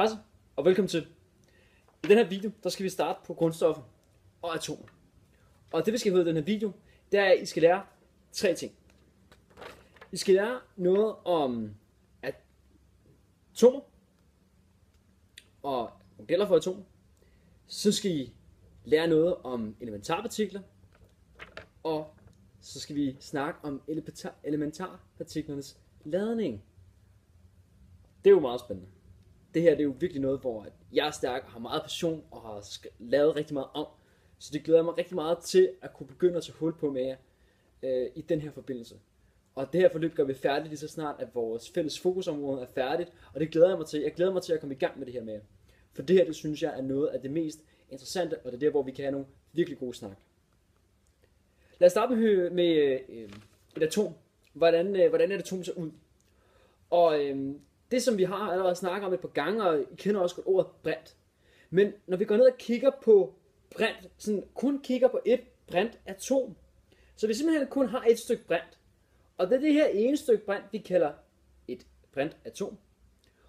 Hej så, og velkommen til. I den her video, der skal vi starte på grundstoffer og atomer. Og det vi skal have ud af den her video, det er, at I skal lære 3 ting. I skal lære noget om atomer og modeller for atomer. Så skal I lære noget om elementarpartikler, og så skal vi snakke om elementarpartiklernes ladning. Det er jo meget spændende. Det her det er jo virkelig noget, hvor jeg er stærk og har meget passion og har lavet rigtig meget om. Så det glæder jeg mig rigtig meget til at kunne begynde at tage hul på med jer i den her forbindelse. Og det her forløb gør vi færdigt lige så snart, at vores fælles fokusområde er færdigt. Og det glæder jeg mig til. Jeg glæder mig til at komme i gang med det her med jer. For det her, det synes jeg er noget af det mest interessante, og det er der, hvor vi kan have nogle virkelig gode snak. Lad os starte med et atom. Hvordan et atom ser ud. Og det som vi har allerede snakket om et par gange, og I kender også godt ordet brint. Men når vi går ned og kigger på brint, sådan kun kigger på et brintatom, så vi simpelthen kun har et stykke brint. Og det er det her ene stykke brint, vi kalder et brintatom.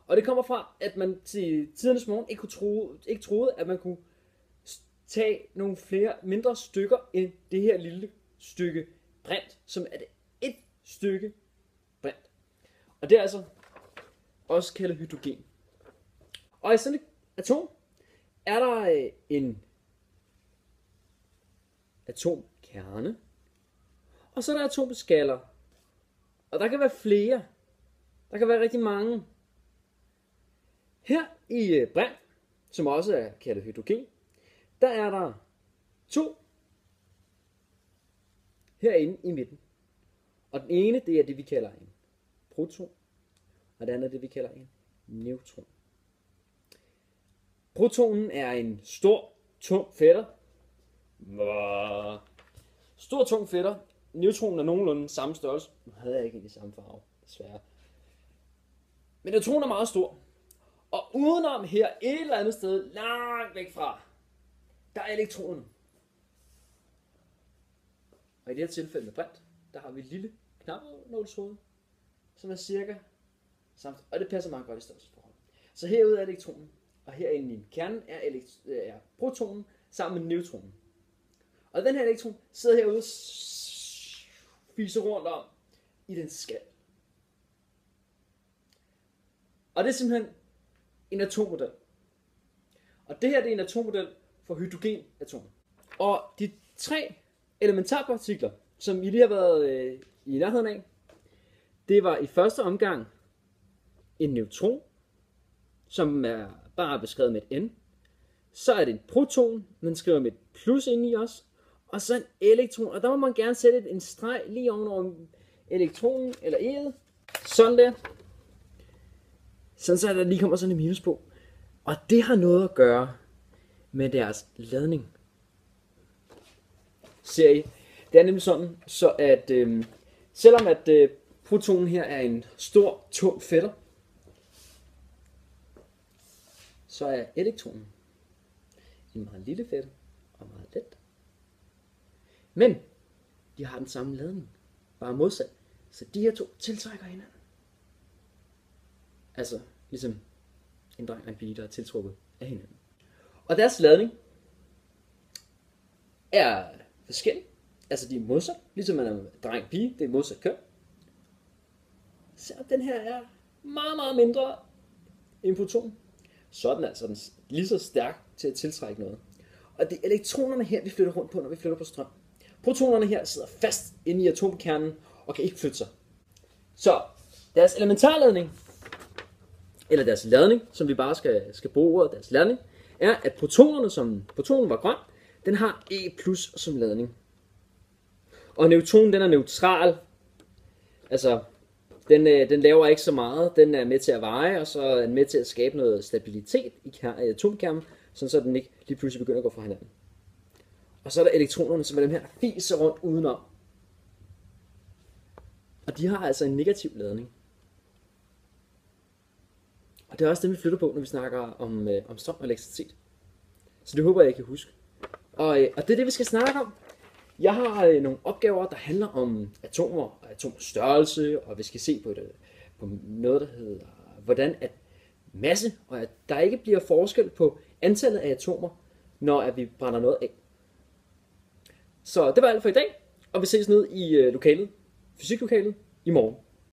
Og det kommer fra, at man til tidernes morgen ikke troede, at man kunne tage nogle flere mindre stykker end det her lille stykke brint, som er det et stykke brint. Og det er altså også kaldet hydrogen. Og i sådan et atom er der en atomkerne, og så er der atomskaller. Og der kan være flere. Der kan være rigtig mange. Her i brint, som også er kaldet hydrogen, der er der 2 herinde i midten. Og den ene, det er det vi kalder en proton, og det andet er det vi kalder en neutron. Protonen er en stor, tung fætter. Stor, tung fætter. Neutronen er nogenlunde samme størrelse. Nu havde jeg ikke en i samme farve, desværre. Men neutronen er meget stor. Og udenom her, et eller andet sted, langt væk fra, der er elektronen. Og i det her tilfælde med brint, der har vi et lille knapnålshoved, som er cirka samt, og det passer meget godt i størrelsesforhold. Så herude er elektronen, og herinde i kernen er protonen sammen med neutronen. Og den her elektron sidder herude og fiser rundt om i den skal. Og det er simpelthen en atommodel. Og det her det er en atommodel for hydrogenatomer. Og de 3 elementarpartikler, som I lige har været i nærheden af, det var i første omgang en neutron, som er bare beskrevet med et N. Så er det en proton, den skriver med et plus inde i os. Og så en elektron, og der må man gerne sætte en streg lige ovenover elektronen eller E'et. Sådan der. Sådan så der lige kommer sådan en minus på. Og det har noget at gøre med deres ladning. Ser I? Det er nemlig sådan, så at selvom at protonen her er en stor, tung fætter, så er elektronen en meget lille fætter og meget let. Men de har den samme ladning, bare modsat. Så de her 2 tiltrækker hinanden. Altså ligesom en dreng og en pige, der er tiltrukket af hinanden. Og deres ladning er forskellig. Altså de er modsat, ligesom man er dreng og pige, det er modsat køn. Så den her er meget, meget mindre end proton. Så er den altså lige så stærk til at tiltrække noget. Og det er elektronerne her, vi flytter rundt på, når vi flytter på strøm. Protonerne her sidder fast inde i atomkernen og kan ikke flytte sig. Så deres elementarladning, eller deres ladning, som vi bare skal bruge ordet, deres ladning, er, at protonerne, som protonen var grøn, den har E+ som ladning. Og neutronen, den er neutral. Altså, den laver ikke så meget. Den er med til at veje, og så er den med til at skabe noget stabilitet i atomkernen, sådan så den ikke lige pludselig begynder at gå fra hinanden. Og så er der elektronerne, som er dem her, der fiser rundt udenom. Og de har altså en negativ ladning. Og det er også det, vi flytter på, når vi snakker om strøm og elektricitet. Så det håber jeg, I kan huske. Og det er det, vi skal snakke om. Jeg har nogle opgaver, der handler om atomer og atomers størrelse, og vi skal se på noget, der hedder, hvordan at masse, og at der ikke bliver forskel på antallet af atomer, når at vi brænder noget af. Så det var alt for i dag, og vi ses ned i lokalet, fysiklokalet, i morgen.